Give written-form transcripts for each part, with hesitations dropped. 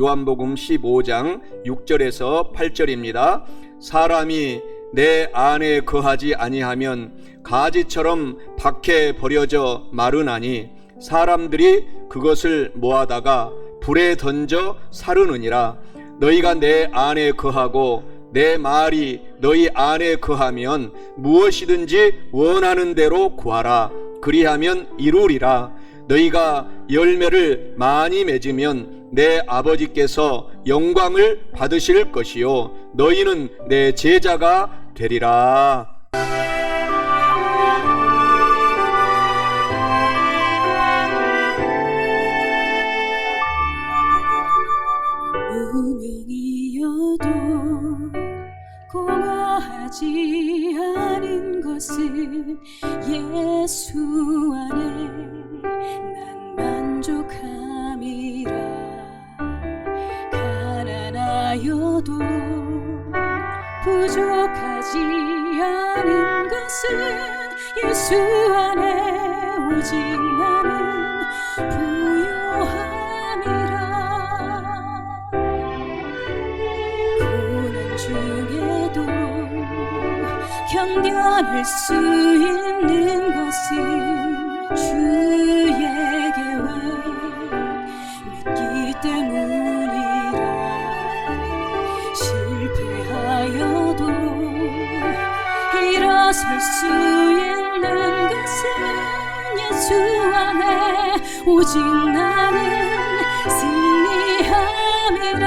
요한복음 15장 6절에서 8절입니다. 사람이 내 안에 거하지 아니하면 가지처럼 밖에 버려져 마르나니 사람들이 그것을 모아다가 불에 던져 사르느니라. 너희가 내 안에 거하고 내 말이 너희 안에 거하면 무엇이든지 원하는 대로 구하라. 그리하면 이루리라. 너희가 열매를 많이 맺으면 내 아버지께서 영광을 받으실 것이요 너희는 내 제자가 되리라. 운명이어도 공허하지 않은 것은 예수 안에 난 만족함이라. 가난하여도 부족하지 않은 것은 예수 안에 오직 나는 부요함이라. 고난 중에도 견뎌낼 수 있는 것은 주의 계획 믿기 때문이라. 실패하여도 일어설 수 있는 것은 예수 안에 오직 나는 승리함이라.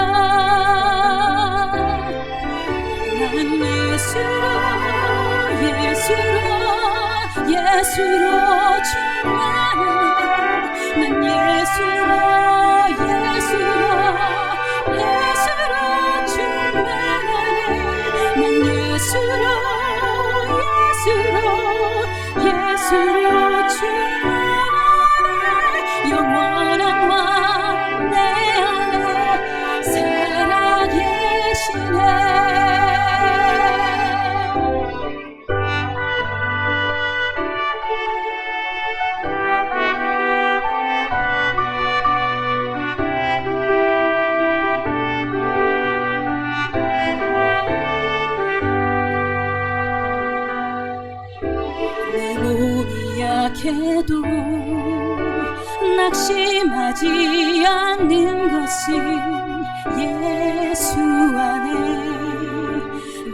난 예수로 충만해. 난 예수로 충만해. 난 예수로 충만해. 영원한 왕 내 안에 살아계시네. 내 몸이 약해도 낙심하지 않는 것은 예수 안에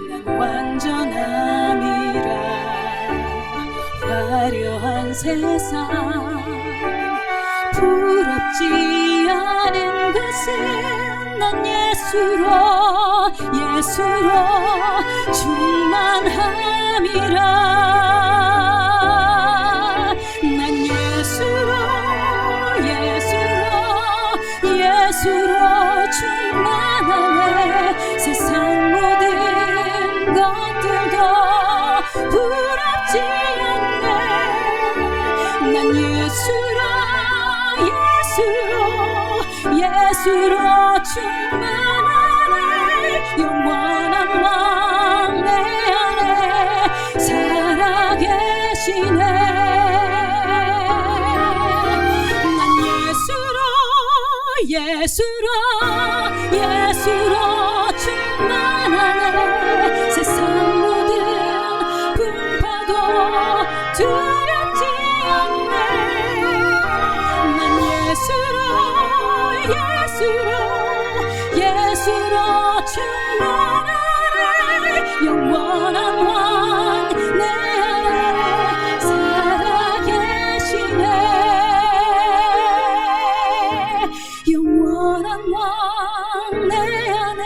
난 완전함이라. 화려한 세상 부럽지 않은 것은 난 예수로 충만함이라. 난 예수로 충만하네. 세상 모든 것들도 부럽지 않네. 난 예수로 충만하네. 영원한 왕 내 안에 살아계시네. 예수로 충만하네. 세상 모든 풍파도 두렵지 않네. 난 예수로 충만하네. 영원한 왕 내 안에 살아계시네. 영원한 왕 내 안에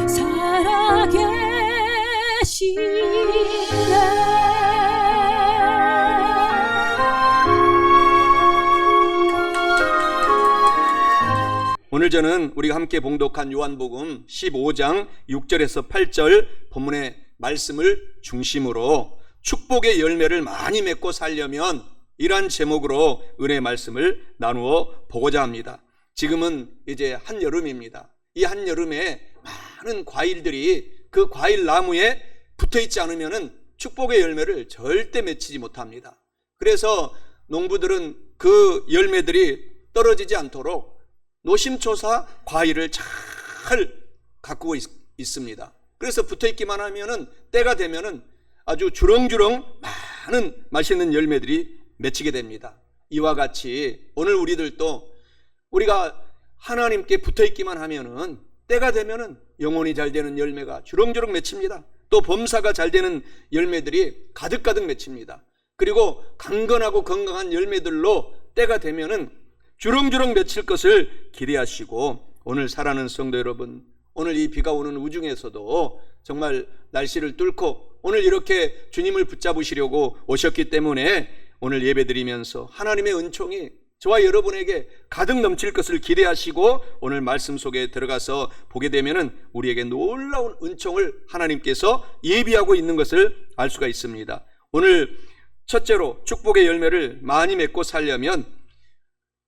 살아계시네. 오늘 저는 우리가 함께 봉독한 요한복음 15장 6절에서 8절 본문의 말씀을 중심으로 축복의 열매를 많이 맺고 살려면 이러한 제목으로 은혜의 말씀을 나누어 보고자 합니다. 지금은 이제 한여름입니다. 이 한여름에 많은 과일들이 그 과일 나무에 붙어 있지 않으면 축복의 열매를 절대 맺히지 못합니다. 그래서 농부들은 그 열매들이 떨어지지 않도록 노심초사 과일을 잘 가꾸고 있습니다. 그래서 붙어있기만 하면은 때가 되면은 아주 주렁주렁 많은 맛있는 열매들이 맺히게 됩니다. 이와 같이 오늘 우리들도 우리가 하나님께 붙어있기만 하면은 때가 되면은 영혼이 잘 되는 열매가 주렁주렁 맺힙니다. 또 범사가 잘 되는 열매들이 가득가득 맺힙니다. 그리고 강건하고 건강한 열매들로 때가 되면은 주렁주렁 맺힐 것을 기대하시고, 오늘 사랑하는 성도 여러분, 오늘 이 비가 오는 우중에서도 정말 날씨를 뚫고 오늘 이렇게 주님을 붙잡으시려고 오셨기 때문에 오늘 예배드리면서 하나님의 은총이 저와 여러분에게 가득 넘칠 것을 기대하시고 오늘 말씀 속에 들어가서 보게 되면은 우리에게 놀라운 은총을 하나님께서 예비하고 있는 것을 알 수가 있습니다. 오늘 첫째로 축복의 열매를 많이 맺고 살려면,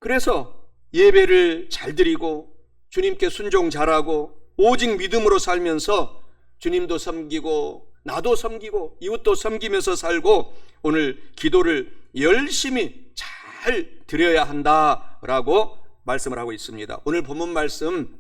그래서 예배를 잘 드리고 주님께 순종 잘하고 오직 믿음으로 살면서 주님도 섬기고 나도 섬기고 이웃도 섬기면서 살고 오늘 기도를 열심히 잘 드려야 한다라고 말씀을 하고 있습니다. 오늘 본문 말씀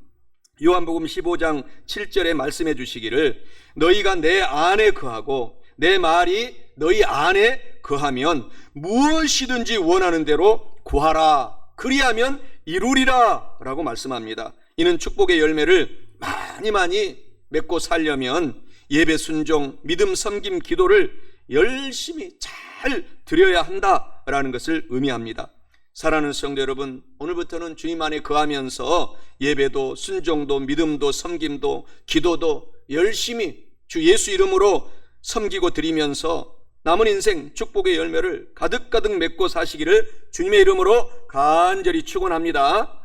요한복음 15장 7절에 말씀해 주시기를, 너희가 내 안에 거하고 내 말이 너희 안에 거하면 무엇이든지 원하는 대로 구하라, 그리하면 이루리라 라고 말씀합니다. 이는 축복의 열매를 많이 맺고 살려면 예배 순종, 믿음 섬김, 기도를 열심히 잘 드려야 한다라는 것을 의미합니다. 사랑하는 성도 여러분, 오늘부터는 주님 안에 거하면서 예배도 순종도 믿음도 섬김도 기도도 열심히 주 예수 이름으로 섬기고 드리면서 남은 인생 축복의 열매를 가득가득 맺고 사시기를 주님의 이름으로 간절히 축원합니다.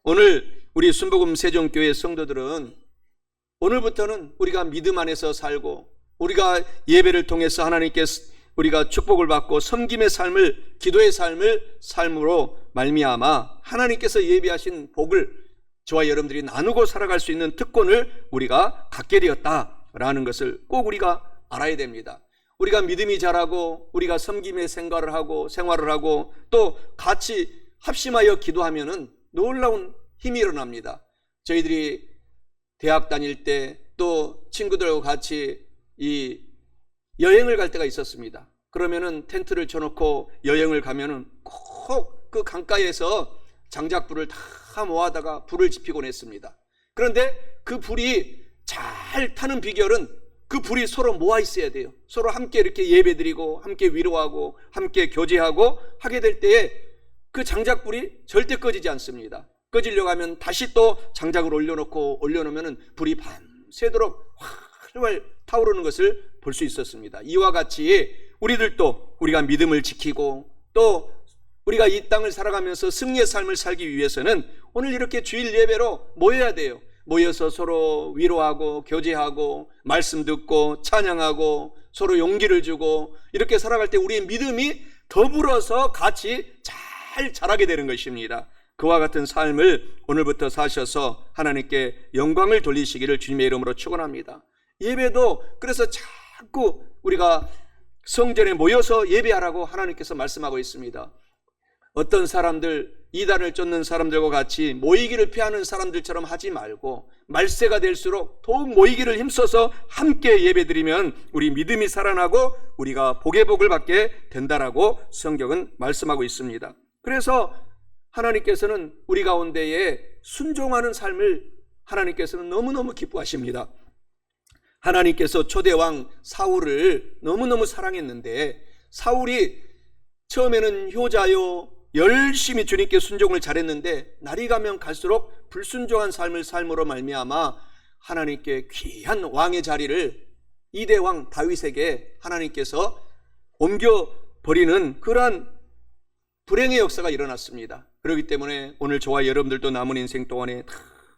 오늘 우리 순복음 세종교회 성도들은 오늘부터는 우리가 믿음 안에서 살고 우리가 예배를 통해서 하나님께 우리가 축복을 받고 섬김의 삶을, 기도의 삶으로 말미암아 하나님께서 예비하신 복을 저와 여러분들이 나누고 살아갈 수 있는 특권을 우리가 갖게 되었다라는 것을 꼭 우리가 알아야 됩니다. 우리가 믿음이 자라고 우리가 섬김의 생활을 하고 또 같이 합심하여 기도하면은 놀라운 힘이 일어납니다. 저희들이 대학 다닐 때 또 친구들하고 같이 이 여행을 갈 때가 있었습니다. 그러면은 텐트를 쳐놓고 여행을 가면은 꼭 그 강가에서 장작불을 다 모아다가 불을 지피곤 했습니다. 그런데 그 불이 잘 타는 비결은 그 불이 서로 모아 있어야 돼요. 서로 함께 이렇게 예배드리고 함께 위로하고 함께 교제하고 하게 될 때에 그 장작불이 절대 꺼지지 않습니다. 꺼지려고 하면 다시 또 장작을 올려놓으면 불이 밤새도록 활활 타오르는 것을 볼 수 있었습니다. 이와 같이 우리들도 우리가 믿음을 지키고 또 우리가 이 땅을 살아가면서 승리의 삶을 살기 위해서는 오늘 이렇게 주일 예배로 모여야 돼요. 모여서 서로 위로하고 교제하고 말씀 듣고 찬양하고 서로 용기를 주고 이렇게 살아갈 때 우리의 믿음이 더불어서 같이 잘 자라게 되는 것입니다. 그와 같은 삶을 오늘부터 사셔서 하나님께 영광을 돌리시기를 주님의 이름으로 축원합니다. 예배도 그래서 자꾸 우리가 성전에 모여서 예배하라고 하나님께서 말씀하고 있습니다. 어떤 사람들, 이단을 쫓는 사람들과 같이 모이기를 피하는 사람들처럼 하지 말고 말세가 될수록 더욱 모이기를 힘써서 함께 예배드리면 우리 믿음이 살아나고 우리가 복의 복을 받게 된다라고 성경은 말씀하고 있습니다. 그래서 하나님께서는 우리 가운데에 순종하는 삶을 하나님께서는 너무너무 기뻐하십니다. 하나님께서 초대왕 사울을 너무너무 사랑했는데 사울이 처음에는 효자요 열심히 주님께 순종을 잘했는데 날이 가면 갈수록 불순종한 삶으로 말미암아 하나님께 귀한 왕의 자리를 이대왕 다윗에게 하나님께서 옮겨버리는 그러한 불행의 역사가 일어났습니다. 그렇기 때문에 오늘 저와 여러분들도 남은 인생 동안에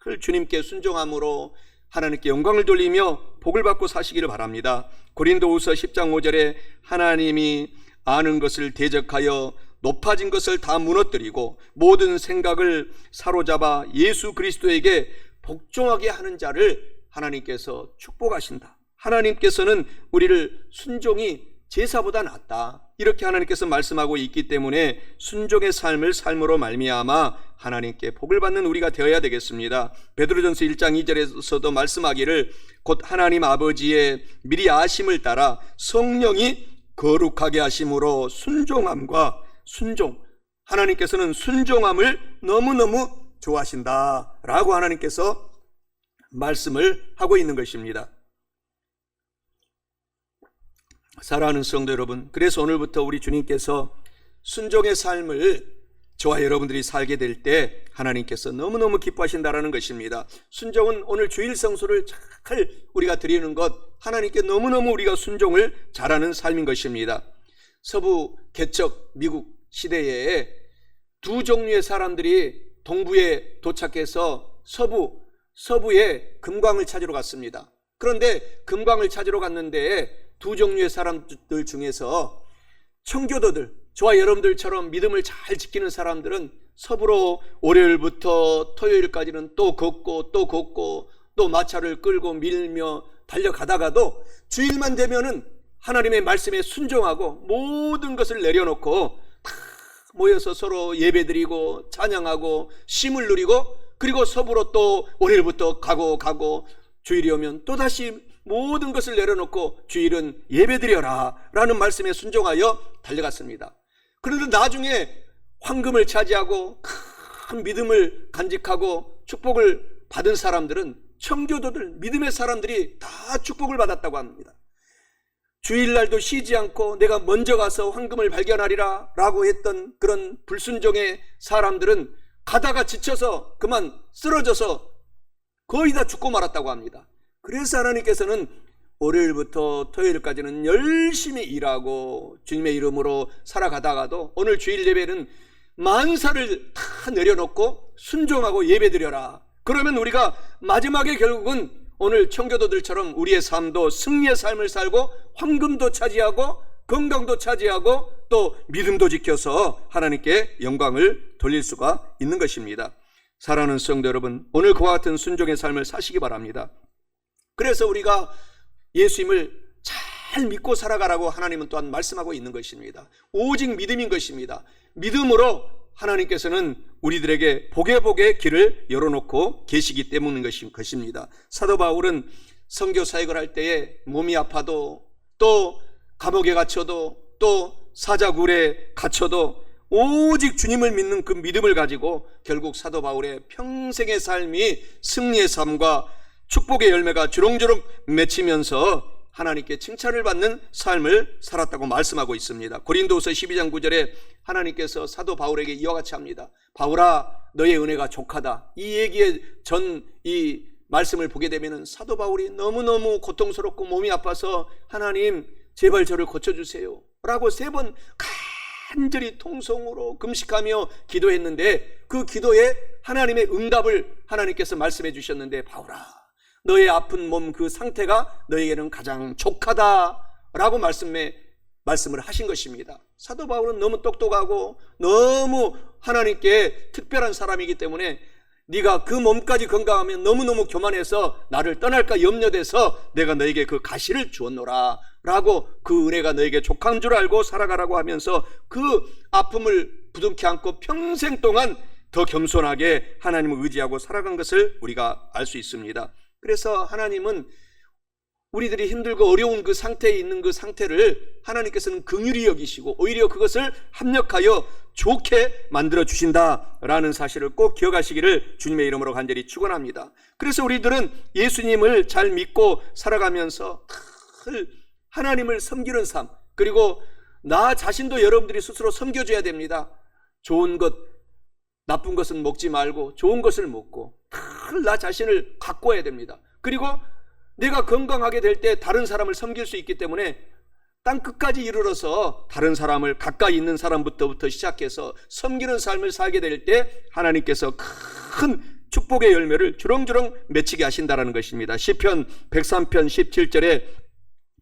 늘 주님께 순종함으로 하나님께 영광을 돌리며 복을 받고 사시기를 바랍니다. 고린도후서 10장 5절에 하나님이 아는 것을 대적하여 높아진 것을 다 무너뜨리고 모든 생각을 사로잡아 예수 그리스도에게 복종하게 하는 자를 하나님께서 축복하신다. 하나님께서는 우리를 순종이 제사보다 낫다. 이렇게 하나님께서 말씀하고 있기 때문에 순종의 삶을 삶으로 말미암아 하나님께 복을 받는 우리가 되어야 되겠습니다. 베드로전서 1장 2절에서도 말씀하기를 곧 하나님 아버지의 미리 아심을 따라 성령이 거룩하게 하심으로 순종함과 순종, 하나님께서는 순종함을 너무너무 좋아하신다 라고 하나님께서 말씀을 하고 있는 것입니다. 사랑하는 성도 여러분, 그래서 오늘부터 우리 주님께서 순종의 삶을 저와 여러분들이 살게 될 때 하나님께서 너무너무 기뻐하신다라는 것입니다. 순종은 오늘 주일 성수를 잘 우리가 드리는 것, 하나님께 너무너무 우리가 순종을 잘하는 삶인 것입니다. 서부 개척 미국 시대에 두 종류의 사람들이 동부에 도착해서 서부에 금광을 찾으러 갔습니다. 그런데 금광을 찾으러 갔는데 두 종류의 사람들 중에서 청교도들, 저와 여러분들처럼 믿음을 잘 지키는 사람들은 서부로 월요일부터 토요일까지는 또 걷고 또 마차를 끌고 밀며 달려가다가도 주일만 되면은 하나님의 말씀에 순종하고 모든 것을 내려놓고 다 모여서 서로 예배드리고 찬양하고 쉼을 누리고, 그리고 서부로 또 월요일부터 가고 주일이 오면 또다시 모든 것을 내려놓고 주일은 예배드려라 라는 말씀에 순종하여 달려갔습니다. 그런데 나중에 황금을 차지하고 큰 믿음을 간직하고 축복을 받은 사람들은 청교도들, 믿음의 사람들이 다 축복을 받았다고 합니다. 주일날도 쉬지 않고 내가 먼저 가서 황금을 발견하리라 라고 했던 그런 불순종의 사람들은 가다가 지쳐서 그만 쓰러져서 거의 다 죽고 말았다고 합니다. 그래서 하나님께서는 월요일부터 토요일까지는 열심히 일하고 주님의 이름으로 살아가다가도 오늘 주일 예배는 만사를 다 내려놓고 순종하고 예배드려라. 그러면 우리가 마지막에 결국은 오늘 청교도들처럼 우리의 삶도 승리의 삶을 살고 황금도 차지하고 건강도 차지하고 또 믿음도 지켜서 하나님께 영광을 돌릴 수가 있는 것입니다. 사랑하는 성도 여러분, 오늘 그와 같은 순종의 삶을 사시기 바랍니다. 그래서 우리가 예수님을 잘 믿고 살아가라고 하나님은 또한 말씀하고 있는 것입니다. 오직 믿음인 것입니다. 믿음으로 하나님께서는 우리들에게 복의 길을 열어놓고 계시기 때문인 것입니다. 사도 바울은 선교 사역을 할 때에 몸이 아파도 또 감옥에 갇혀도 또 사자굴에 갇혀도 오직 주님을 믿는 그 믿음을 가지고 결국 사도 바울의 평생의 삶이 승리의 삶과 축복의 열매가 주렁주렁 맺히면서 하나님께 칭찬을 받는 삶을 살았다고 말씀하고 있습니다. 고린도후서 12장 9절에 하나님께서 사도 바울에게 이와 같이 합니다. 바울아, 너의 은혜가 족하다. 이 얘기에 이 말씀을 보게 되면 사도 바울이 너무너무 고통스럽고 몸이 아파서 하나님 제발 저를 고쳐주세요 라고 3번 간절히 통성으로 금식하며 기도했는데 그 기도에 하나님의 응답을 하나님께서 말씀해 주셨는데, 바울아, 너의 아픈 몸 그 상태가 너에게는 가장 족하다라고 말씀을 하신 것입니다. 사도 바울은 너무 똑똑하고 너무 하나님께 특별한 사람이기 때문에 네가 그 몸까지 건강하면 너무너무 교만해서 나를 떠날까 염려돼서 내가 너에게 그 가시를 주었노라 라고, 그 은혜가 너에게 족한 줄 알고 살아가라고 하면서 그 아픔을 부둥켜 안고 평생 동안 더 겸손하게 하나님을 의지하고 살아간 것을 우리가 알 수 있습니다. 그래서 하나님은 우리들이 힘들고 어려운 그 상태에 있는 그 상태를 하나님께서는 긍휼히 여기시고 오히려 그것을 합력하여 좋게 만들어 주신다라는 사실을 꼭 기억하시기를 주님의 이름으로 간절히 축원합니다. 그래서 우리들은 예수님을 잘 믿고 살아가면서 늘 하나님을 섬기는 삶, 그리고 나 자신도 여러분들이 스스로 섬겨줘야 됩니다. 좋은 것, 나쁜 것은 먹지 말고 좋은 것을 먹고 늘 나 자신을 가꿔야 됩니다. 그리고 내가 건강하게 될 때 다른 사람을 섬길 수 있기 때문에 땅 끝까지 이르러서 다른 사람을, 가까이 있는 사람부터 시작해서 섬기는 삶을 살게 될 때 하나님께서 큰 축복의 열매를 주렁주렁 맺히게 하신다라는 것입니다. 시편 103편 17절에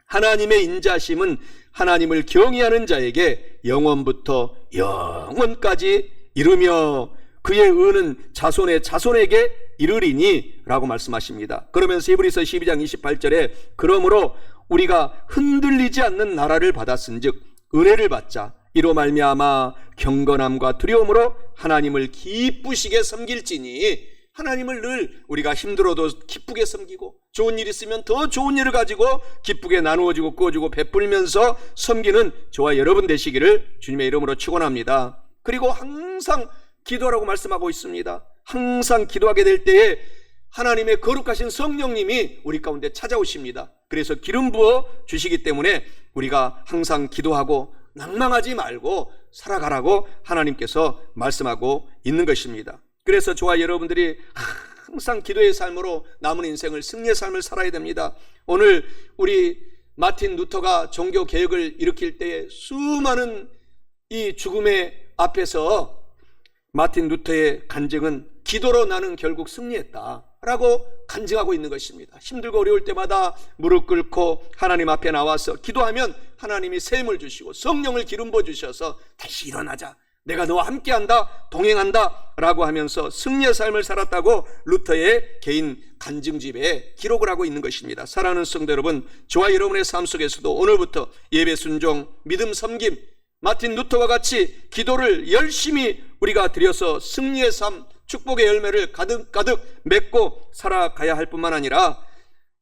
하나님의 인자심은 하나님을 경외하는 자에게 영원부터 영원까지 이르며 그의 의는 자손의 자손에게 이르리니 라고 말씀하십니다. 그러면서 히브리서 12장 28절에 그러므로 우리가 흔들리지 않는 나라를 받았은즉 은혜를 받자. 이로 말미암아 경건함과 두려움으로 하나님을 기쁘시게 섬길지니, 하나님을 늘 우리가 힘들어도 기쁘게 섬기고 좋은 일 있으면 더 좋은 일을 가지고 기쁘게 나누어주고 꾸어주고 베풀면서 섬기는 저와 여러분 되시기를 주님의 이름으로 축원합니다. 그리고 항상 기도하라고 말씀하고 있습니다. 항상 기도하게 될 때에 하나님의 거룩하신 성령님이 우리 가운데 찾아오십니다. 그래서 기름 부어 주시기 때문에 우리가 항상 기도하고 낭망하지 말고 살아가라고 하나님께서 말씀하고 있는 것입니다. 그래서 저와 여러분들이 항상 기도의 삶으로 남은 인생을 승리의 삶을 살아야 됩니다. 오늘 우리 마틴 루터가 종교 개혁을 일으킬 때에 수많은 이 죽음의 앞에서 마틴 루터의 간증은 기도로 나는 결국 승리했다라고 간증하고 있는 것입니다. 힘들고 어려울 때마다 무릎 꿇고 하나님 앞에 나와서 기도하면 하나님이 샘을 주시고 성령을 기름 부어 주셔서 다시 일어나자, 내가 너와 함께한다, 동행한다 라고 하면서 승리의 삶을 살았다고 루터의 개인 간증집에 기록을 하고 있는 것입니다. 사랑하는 성도 여러분, 저와 여러분의 삶 속에서도 오늘부터 예배 순종, 믿음 섬김, 마틴 루터와 같이 기도를 열심히 우리가 드려서 승리의 삶, 축복의 열매를 가득가득 맺고 살아가야 할 뿐만 아니라,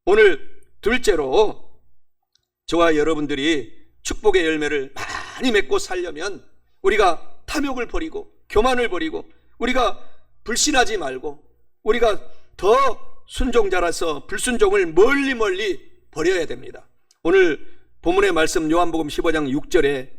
오늘 둘째로 저와 여러분들이 축복의 열매를 많이 맺고 살려면 우리가 탐욕을 버리고 교만을 버리고 우리가 불신하지 말고 우리가 더 순종자라서 불순종을 멀리 버려야 됩니다. 오늘 본문의 말씀 요한복음 15장 6절에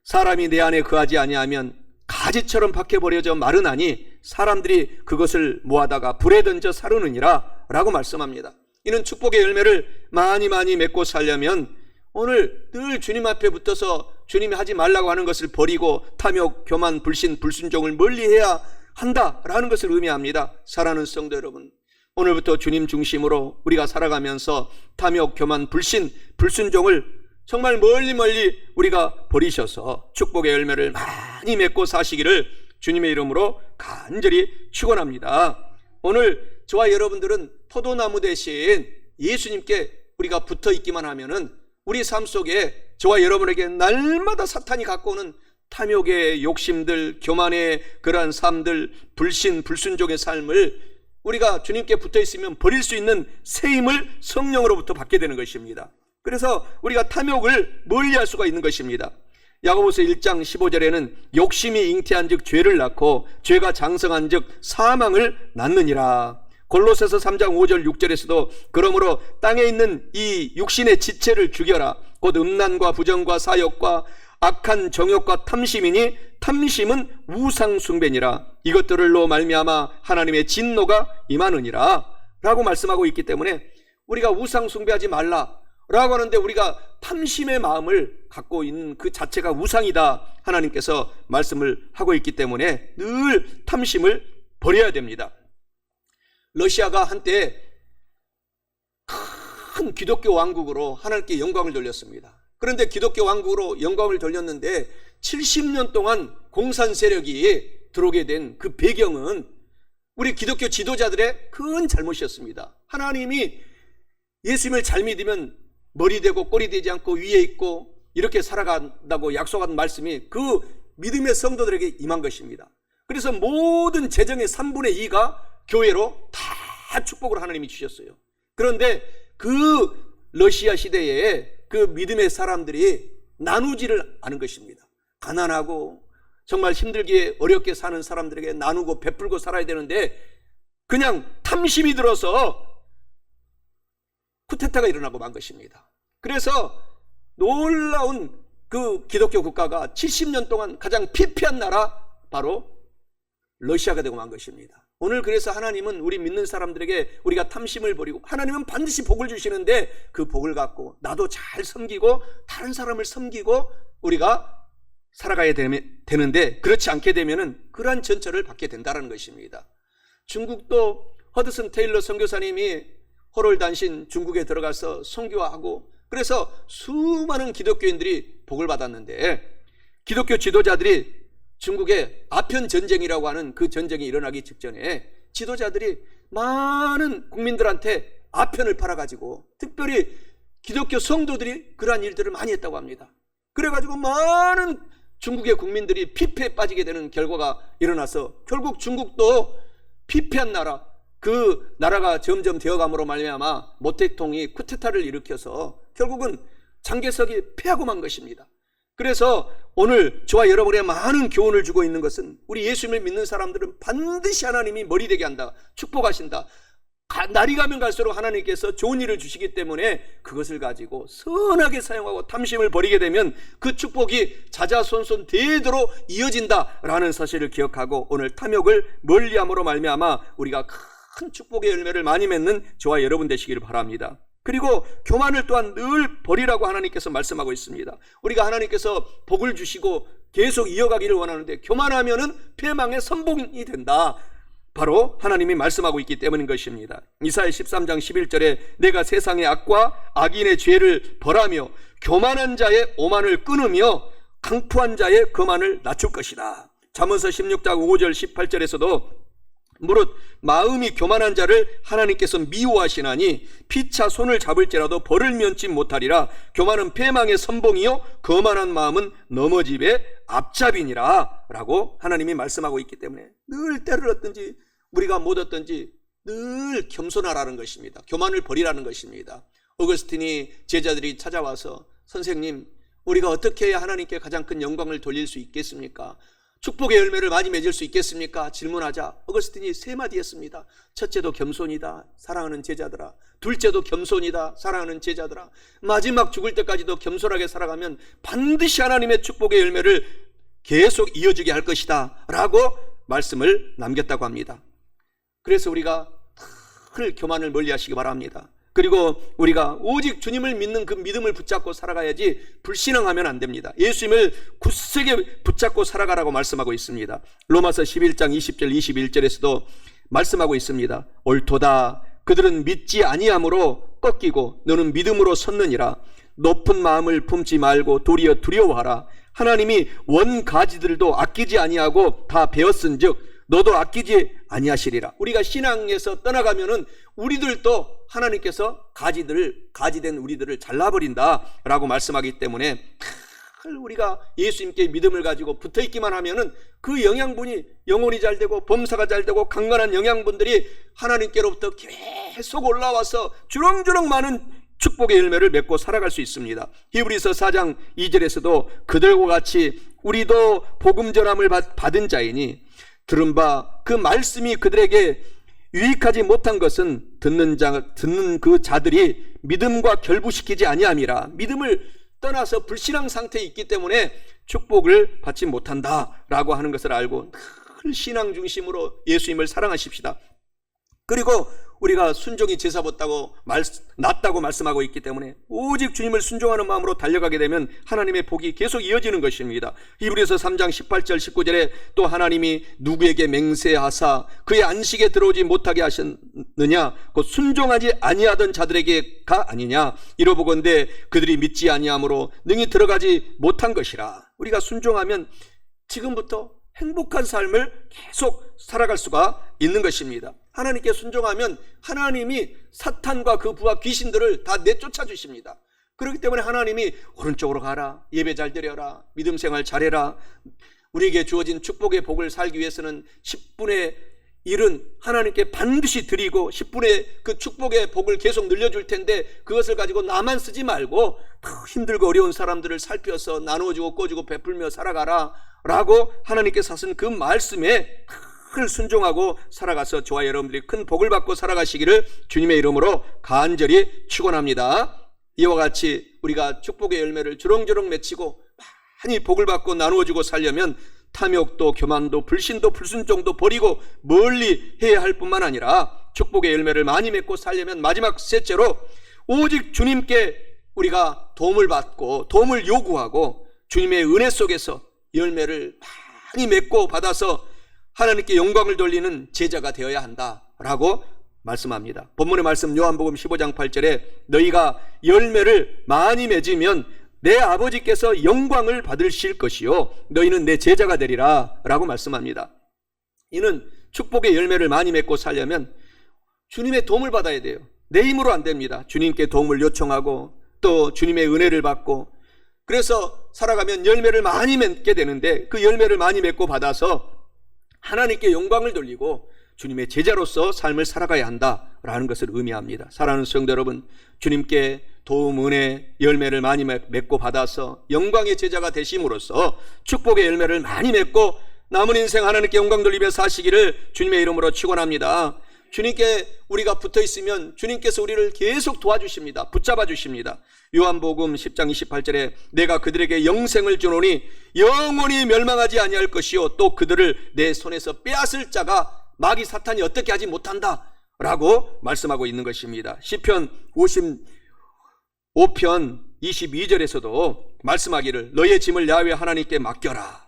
사람이 내 안에 거하지 아니하면 가지처럼 밖에 버려져 마르나니 사람들이 그것을 모아다가 불에 던져 사르느니라 라고 말씀합니다. 이는 축복의 열매를 많이 맺고 살려면 오늘 늘 주님 앞에 붙어서 주님이 하지 말라고 하는 것을 버리고 탐욕, 교만, 불신, 불순종을 멀리해야 한다라는 것을 의미합니다. 사랑하는 성도 여러분, 오늘부터 주님 중심으로 우리가 살아가면서 탐욕, 교만, 불신, 불순종을 정말 멀리 우리가 버리셔서 축복의 열매를 많이 맺고 사시기를 주님의 이름으로 간절히 축원합니다. 오늘 저와 여러분들은 포도나무 대신 예수님께 우리가 붙어 있기만 하면은 우리 삶 속에 저와 여러분에게 날마다 사탄이 갖고 오는 탐욕의 욕심들, 교만의 그러한 삶들, 불신, 불순종의 삶을 우리가 주님께 붙어 있으면 버릴 수 있는 세임을 성령으로부터 받게 되는 것입니다. 그래서 우리가 탐욕을 멀리할 수가 있는 것입니다. 야고보서 1장 15절에는 욕심이 잉태한 즉 죄를 낳고 죄가 장성한 즉 사망을 낳느니라. 골로새서 3장 5절 6절에서도 그러므로 땅에 있는 이 육신의 지체를 죽여라. 곧 음란과 부정과 사욕과 악한 정욕과 탐심이니 탐심은 우상 숭배니라. 이것들로 말미암아 하나님의 진노가 임하느니라 라고 말씀하고 있기 때문에 우리가 우상 숭배하지 말라 라고 하는데 우리가 탐심의 마음을 갖고 있는 그 자체가 우상이다 하나님께서 말씀을 하고 있기 때문에 늘 탐심을 버려야 됩니다. 러시아가 한때 큰 기독교 왕국으로 하나님께 영광을 돌렸습니다. 그런데 기독교 왕국으로 영광을 돌렸는데 70년 동안 공산 세력이 들어오게 된 그 배경은 우리 기독교 지도자들의 큰 잘못이었습니다. 하나님이 예수님을 잘 믿으면 머리 되고 꼬리 되지 않고 위에 있고 이렇게 살아간다고 약속한 말씀이 그 믿음의 성도들에게 임한 것입니다. 그래서 모든 재정의 3분의 2가 교회로 다 축복을 하나님이 주셨어요. 그런데 그 러시아 시대에 그 믿음의 사람들이 나누지를 않은 것입니다. 가난하고 정말 힘들게 어렵게 사는 사람들에게 나누고 베풀고 살아야 되는데 그냥 탐심이 들어서 쿠데타가 일어나고 만 것입니다. 그래서 놀라운 그 기독교 국가가 70년 동안 가장 피폐한 나라 바로 러시아가 되고 만 것입니다. 오늘 그래서 하나님은 우리 믿는 사람들에게 우리가 탐심을 버리고 하나님은 반드시 복을 주시는데 그 복을 갖고 나도 잘 섬기고 다른 사람을 섬기고 우리가 살아가야 되는데 그렇지 않게 되면은 그러한 전철을 받게 된다는 것입니다. 중국도 허드슨 테일러 선교사님이 호롤단신 중국에 들어가서 선교하고 그래서 수많은 기독교인들이 복을 받았는데 기독교 지도자들이 중국의 아편 전쟁이라고 하는 그 전쟁이 일어나기 직전에 지도자들이 많은 국민들한테 아편을 팔아가지고 특별히 기독교 성도들이 그러한 일들을 많이 했다고 합니다. 그래가지고 많은 중국의 국민들이 피폐에 빠지게 되는 결과가 일어나서 결국 중국도 피폐한 나라, 그 나라가 점점 되어감으로 말미암아 모택동이 쿠데타를 일으켜서 결국은 장개석이 패하고 만 것입니다. 그래서 오늘 저와 여러분의 많은 교훈을 주고 있는 것은 우리 예수님을 믿는 사람들은 반드시 하나님이 머리 되게 한다, 축복하신다. 날이 가면 갈수록 하나님께서 좋은 일을 주시기 때문에 그것을 가지고 선하게 사용하고 탐심을 버리게 되면 그 축복이 자자손손 대대로 이어진다라는 사실을 기억하고 오늘 탐욕을 멀리함으로 말미암아 우리가 큰 축복의 열매를 많이 맺는 저와 여러분 되시기를 바랍니다. 그리고 교만을 또한 늘 버리라고 하나님께서 말씀하고 있습니다. 우리가 하나님께서 복을 주시고 계속 이어가기를 원하는데 교만하면은 패망의 선봉이 된다, 바로 하나님이 말씀하고 있기 때문인 것입니다. 이사야 13장 11절에 내가 세상의 악과 악인의 죄를 벌하며 교만한 자의 오만을 끊으며 강포한 자의 거만을 낮출 것이다. 잠언서 16장 5절 18절에서도 무릇 마음이 교만한 자를 하나님께서 미워하시나니 피차 손을 잡을지라도 벌을 면치 못하리라. 교만은 패망의 선봉이요 거만한 마음은 넘어짐의 앞잡이니라 라고 하나님이 말씀하고 있기 때문에 늘 때를 얻든지 우리가 못 얻든지 늘 겸손하라는 것입니다. 교만을 버리라는 것입니다. 어거스틴이 제자들이 찾아와서 선생님, 우리가 어떻게 해야 하나님께 가장 큰 영광을 돌릴 수 있겠습니까? 축복의 열매를 많이 맺을 수 있겠습니까? 질문하자 어거스틴이 세 마디 했습니다. 첫째도 겸손이다, 사랑하는 제자들아. 둘째도 겸손이다, 사랑하는 제자들아. 마지막 죽을 때까지도 겸손하게 살아가면 반드시 하나님의 축복의 열매를 계속 이어지게 할 것이다 라고 말씀을 남겼다고 합니다. 그래서 우리가 늘 교만을 멀리 하시기 바랍니다. 그리고 우리가 오직 주님을 믿는 그 믿음을 붙잡고 살아가야지 불신앙하면 안 됩니다. 예수님을 굳세게 붙잡고 살아가라고 말씀하고 있습니다. 로마서 11장 20절 21절에서도 말씀하고 있습니다. 옳도다, 그들은 믿지 아니함으로 꺾이고 너는 믿음으로 섰느니라. 높은 마음을 품지 말고 도리어 두려워하라. 하나님이 원가지들도 아끼지 아니하고 다 베었은즉 너도 아끼지 아니하시리라. 우리가 신앙에서 떠나가면은 우리들도 하나님께서 가지된 우리들을 잘라버린다라고 말씀하기 때문에 우리가 예수님께 믿음을 가지고 붙어있기만 하면은 그 영양분이 영혼이 잘 되고 범사가 잘 되고 강건한 영양분들이 하나님께로부터 계속 올라와서 주렁주렁 많은 축복의 열매를 맺고 살아갈 수 있습니다. 히브리서 4장 2절에서도 그들과 같이 우리도 복음 전함을 받은 자이니 들은 바 그 말씀이 그들에게 유익하지 못한 것은 듣는 그 자들이 믿음과 결부시키지 아니함이라. 믿음을 떠나서 불신앙 상태에 있기 때문에 축복을 받지 못한다라고 하는 것을 알고 늘 신앙 중심으로 예수님을 사랑하십시다. 그리고 우리가 순종이 제사롭다고 낫다고 말씀하고 있기 때문에 오직 주님을 순종하는 마음으로 달려가게 되면 하나님의 복이 계속 이어지는 것입니다. 히브리서 3장 18절 19절에 또 하나님이 누구에게 맹세하사 그의 안식에 들어오지 못하게 하셨느냐, 곧 순종하지 아니하던 자들에게가 아니냐. 이러보건대 그들이 믿지 아니함으로 능히 들어가지 못한 것이라. 우리가 순종하면 지금부터 행복한 삶을 계속 살아갈 수가 있는 것입니다. 하나님께 순종하면 하나님이 사탄과 그 부하 귀신들을 다 내쫓아 주십니다. 그렇기 때문에 하나님이 오른쪽으로 가라, 예배 잘 드려라, 믿음 생활 잘해라. 우리에게 주어진 축복의 복을 살기 위해서는 10분의 1은 하나님께 반드시 드리고 10분의 그 축복의 복을 계속 늘려줄 텐데 그것을 가지고 나만 쓰지 말고 힘들고 어려운 사람들을 살펴서 나누어주고 꿔주고 베풀며 살아가라 라고 하나님께서 하신 그 말씀에 늘 순종하고 살아가서 저와 여러분들이 큰 복을 받고 살아가시기를 주님의 이름으로 간절히 축원합니다. 이와 같이 우리가 축복의 열매를 주렁주렁 맺히고 많이 복을 받고 나누어주고 살려면 탐욕도 교만도 불신도 불순종도 버리고 멀리 해야 할 뿐만 아니라 축복의 열매를 많이 맺고 살려면 마지막 셋째로 오직 주님께 우리가 도움을 받고 도움을 요구하고 주님의 은혜 속에서 열매를 많이 맺고 받아서 하나님께 영광을 돌리는 제자가 되어야 한다라고 말씀합니다. 본문의 말씀 요한복음 15장 8절에 너희가 열매를 많이 맺으면 내 아버지께서 영광을 받으실 것이요 너희는 내 제자가 되리라 라고 말씀합니다. 이는 축복의 열매를 많이 맺고 살려면 주님의 도움을 받아야 돼요. 내 힘으로 안 됩니다. 주님께 도움을 요청하고 또 주님의 은혜를 받고, 그래서 살아가면 열매를 많이 맺게 되는데, 그 열매를 많이 맺고 받아서 하나님께 영광을 돌리고 주님의 제자로서 삶을 살아가야 한다라는 것을 의미합니다. 사랑하는 성도 여러분, 주님께 도움, 은혜, 열매를 많이 맺고 받아서 영광의 제자가 되심으로써 축복의 열매를 많이 맺고 남은 인생 하나님께 영광 돌리며 사시기를 주님의 이름으로 축원합니다. 주님께 우리가 붙어 있으면 주님께서 우리를 계속 도와주십니다. 붙잡아 주십니다. 요한복음 10장 28절에 내가 그들에게 영생을 주노니 영원히 멸망하지 아니할 것이요 또 그들을 내 손에서 빼앗을 자가 마귀 사탄이 어떻게 하지 못한다 라고 말씀하고 있는 것입니다. 시편 55편 22절에서도 말씀하기를 너의 짐을 야훼 하나님께 맡겨라.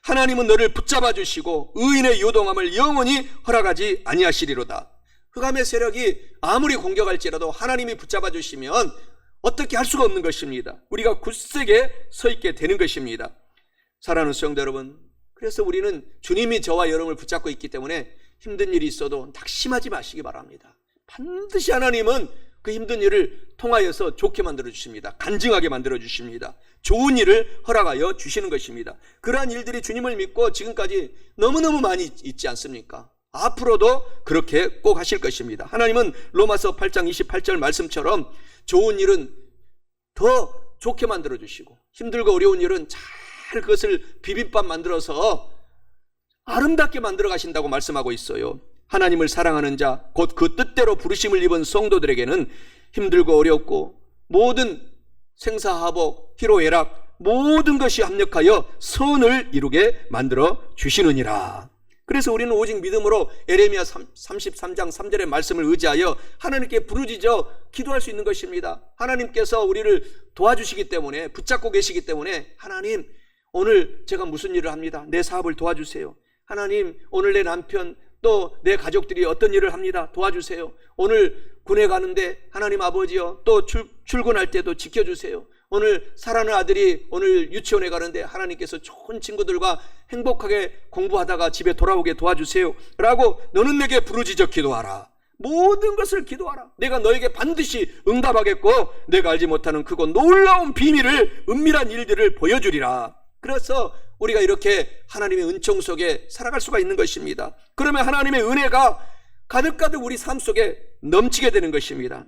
하나님은 너를 붙잡아 주시고 의인의 요동함을 영원히 허락하지 아니하시리로다. 흑암의 세력이 아무리 공격할지라도 하나님이 붙잡아 주시면 어떻게 할 수가 없는 것입니다. 우리가 굳세게 서 있게 되는 것입니다. 사랑하는 성도 여러분, 그래서 우리는 주님이 저와 여러분을 붙잡고 있기 때문에 힘든 일이 있어도 낙심하지 마시기 바랍니다. 반드시 하나님은 그 힘든 일을 통하여서 좋게 만들어 주십니다. 간증하게 만들어 주십니다. 좋은 일을 허락하여 주시는 것입니다. 그러한 일들이 주님을 믿고 지금까지 너무너무 많이 있지 않습니까? 앞으로도 그렇게 꼭 하실 것입니다. 하나님은 로마서 8장 28절 말씀처럼 좋은 일은 더 좋게 만들어 주시고 힘들고 어려운 일은 잘 그것을 비빔밥 만들어서 아름답게 만들어 가신다고 말씀하고 있어요. 하나님을 사랑하는 자, 곧 그 뜻대로 부르심을 입은 성도들에게는 힘들고 어렵고 모든 생사하복, 희로애락 모든 것이 합력하여 선을 이루게 만들어 주시느니라. 그래서 우리는 오직 믿음으로 에레미야 33장 3절의 말씀을 의지하여 하나님께 부르짖어 기도할 수 있는 것입니다. 하나님께서 우리를 도와주시기 때문에, 붙잡고 계시기 때문에 하나님 오늘 제가 무슨 일을 합니다. 내 사업을 도와주세요. 하나님 오늘 내 남편 또 내 가족들이 어떤 일을 합니다. 도와주세요. 오늘 군에 가는데 하나님 아버지요 또 출근할 때도 지켜주세요. 오늘 사랑하는 아들이 오늘 유치원에 가는데 하나님께서 좋은 친구들과 행복하게 공부하다가 집에 돌아오게 도와주세요 라고 너는 내게 부르짖어 기도하라. 모든 것을 기도하라. 내가 너에게 반드시 응답하겠고 내가 알지 못하는 크고 놀라운 비밀을, 은밀한 일들을 보여주리라. 그래서 우리가 이렇게 하나님의 은총 속에 살아갈 수가 있는 것입니다. 그러면 하나님의 은혜가 가득가득 우리 삶 속에 넘치게 되는 것입니다.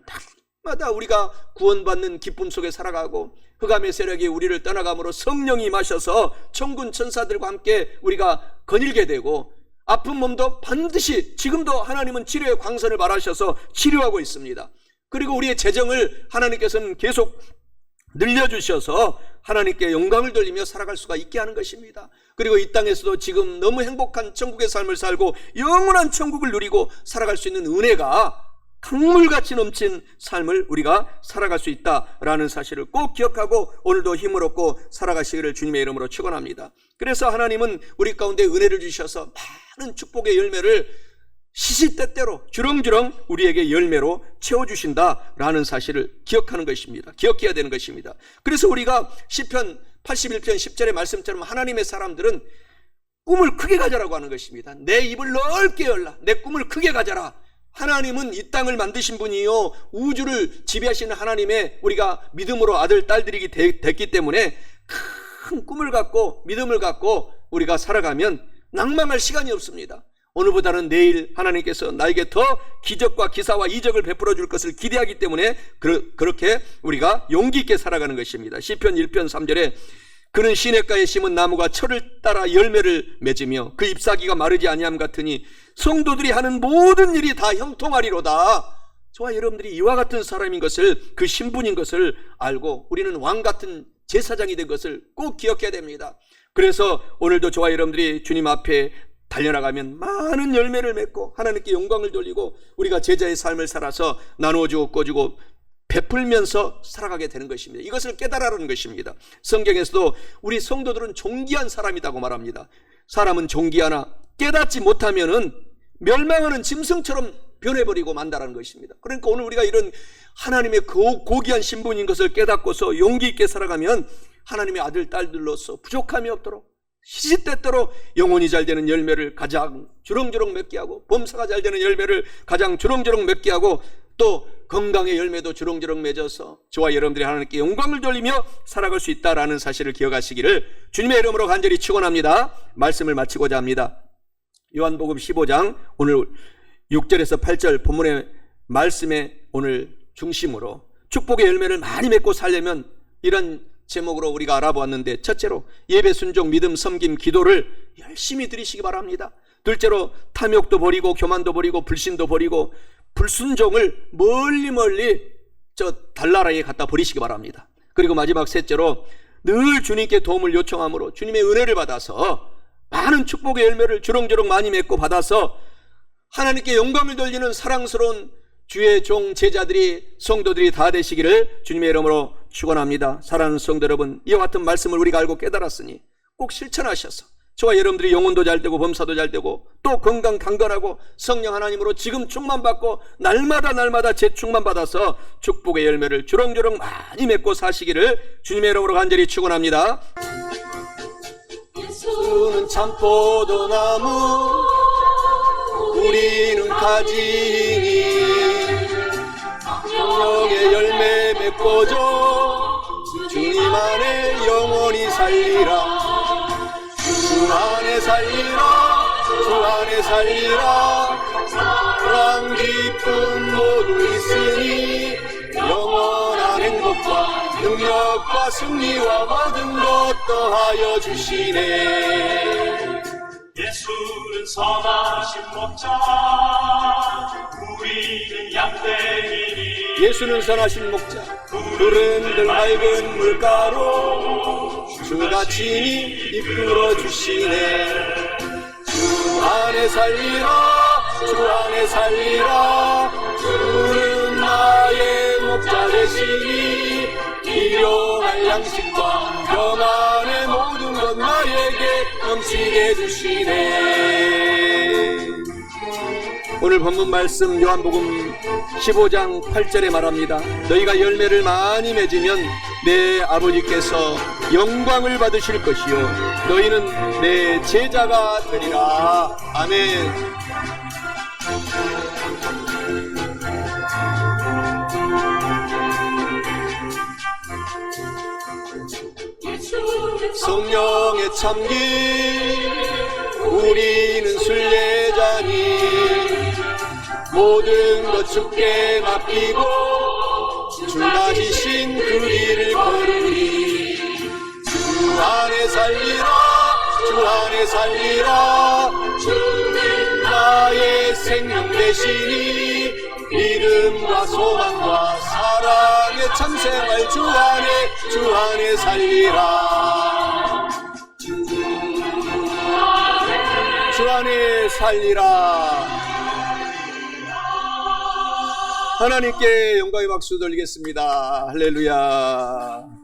날마다 우리가 구원받는 기쁨 속에 살아가고 흑암의 세력이 우리를 떠나감으로 성령이 임하셔서 천군 천사들과 함께 우리가 거닐게 되고 아픈 몸도 반드시 지금도 하나님은 치료의 광선을 발하셔서 치료하고 있습니다. 그리고 우리의 재정을 하나님께서는 계속 늘려주셔서 하나님께 영광을 돌리며 살아갈 수가 있게 하는 것입니다. 그리고 이 땅에서도 지금 너무 행복한 천국의 삶을 살고 영원한 천국을 누리고 살아갈 수 있는 은혜가 강물같이 넘친 삶을 우리가 살아갈 수 있다라는 사실을 꼭 기억하고 오늘도 힘을 얻고 살아가시기를 주님의 이름으로 축원합니다. 그래서 하나님은 우리 가운데 은혜를 주셔서 많은 축복의 열매를 시시때때로 주렁주렁 우리에게 열매로 채워주신다라는 사실을 기억하는 것입니다. 기억해야 되는 것입니다. 그래서 우리가 시편 81편 10절의 말씀처럼 하나님의 사람들은 꿈을 크게 가져라고 하는 것입니다. 내 입을 넓게 열라. 내 꿈을 크게 가져라. 하나님은 이 땅을 만드신 분이요 우주를 지배하시는 하나님의 우리가 믿음으로 아들 딸들이 됐기 때문에 큰 꿈을 갖고 믿음을 갖고 우리가 살아가면 낭망할 시간이 없습니다. 오늘보다는 내일 하나님께서 나에게 더 기적과 기사와 이적을 베풀어 줄 것을 기대하기 때문에 그렇게 우리가 용기 있게 살아가는 것입니다. 시편 1편 3절에 그는 시냇가에 심은 나무가 철을 따라 열매를 맺으며 그 잎사귀가 마르지 아니함 같으니 성도들이 하는 모든 일이 다 형통하리로다. 저와 여러분들이 이와 같은 사람인 것을, 그 신분인 것을 알고 우리는 왕 같은 제사장이 된 것을 꼭 기억해야 됩니다. 그래서 오늘도 저와 여러분들이 주님 앞에 달려나가면 많은 열매를 맺고 하나님께 영광을 돌리고 우리가 제자의 삶을 살아서 나누어주고 꺼주고 베풀면서 살아가게 되는 것입니다. 이것을 깨달으라는 것입니다. 성경에서도 우리 성도들은 존귀한 사람이라고 말합니다. 사람은 존귀하나 깨닫지 못하면은 멸망하는 짐승처럼 변해버리고 만다라는 것입니다. 그러니까 오늘 우리가 이런 하나님의 고귀한 신분인 것을 깨닫고서 용기 있게 살아가면 하나님의 아들 딸들로서 부족함이 없도록 시시때때로 영혼이 잘 되는 열매를 가장 주렁주렁 맺게 하고 범사가 잘 되는 열매를 가장 주렁주렁 맺게 하고 또 건강의 열매도 주렁주렁 맺어서 저와 여러분들이 하나님께 영광을 돌리며 살아갈 수 있다라는 사실을 기억하시기를 주님의 이름으로 간절히 축원합니다. 말씀을 마치고자 합니다. 요한복음 15장 오늘 6절에서 8절 본문의 말씀에 오늘 중심으로 축복의 열매를 많이 맺고 살려면 이런 제목으로 우리가 알아보았는데, 첫째로 예배, 순종, 믿음, 섬김, 기도를 열심히 드리시기 바랍니다. 둘째로 탐욕도 버리고 교만도 버리고 불신도 버리고 불순종을 멀리 저 달나라에 갖다 버리시기 바랍니다. 그리고 마지막 셋째로 늘 주님께 도움을 요청함으로 주님의 은혜를 받아서 많은 축복의 열매를 주렁주렁 많이 맺고 받아서 하나님께 영광을 돌리는 사랑스러운 주의 종 제자들이, 성도들이 다 되시기를 주님의 이름으로 축원합니다. 사랑하는 성도 여러분, 이와 같은 말씀을 우리가 알고 깨달았으니 꼭 실천하셔서 저와 여러분들이 영혼도 잘 되고 범사도 잘 되고 또 건강 강건하고 성령 하나님으로 지금 충만받고 날마다 재충만 받아서 축복의 열매를 주렁주렁 많이 맺고 사시기를 주님의 이름으로 간절히 축원합니다. 예수는 참포도나무, 우리는 가지니 성령의 열매 맺고져 주님 안에 영원히 살리라. 주 안에 살리라, 주 안에 살리라. 사랑 기쁨 모두 있으니 영원한 행복과 능력과 승리와 모든 것 더하여 주시네. 예수는 선하신 목자, 우리는 양떼이니. 예수는 선하신 목자, 푸른 맑은 물가로 주가 친히 이끌어 주시네. 주 안에 살리라, 주 안에 살리라. 주는 나의 목자 되시니 일용할 양식과 평안의 모든 것 나에게 넘치게 주시네. 오늘 본문 말씀 요한복음 15장 8절에 말합니다. 너희가 열매를 많이 맺으면 내 아버지께서 영광을 받으실 것이요 너희는 내 제자가 되리라. 아멘. 성령의 참길, 우리는 순례자니 모든 것 주께 맡기고 주 다니신 그 길을 걸으니. 주 안에 살리라, 주 안에 살리라. 주는 나의 생명 되시니 믿음과 소망과 사랑의 참생활 주 안에 살리라. 주 안에 살리라. 하나님께 영광의 박수 돌리겠습니다. 할렐루야.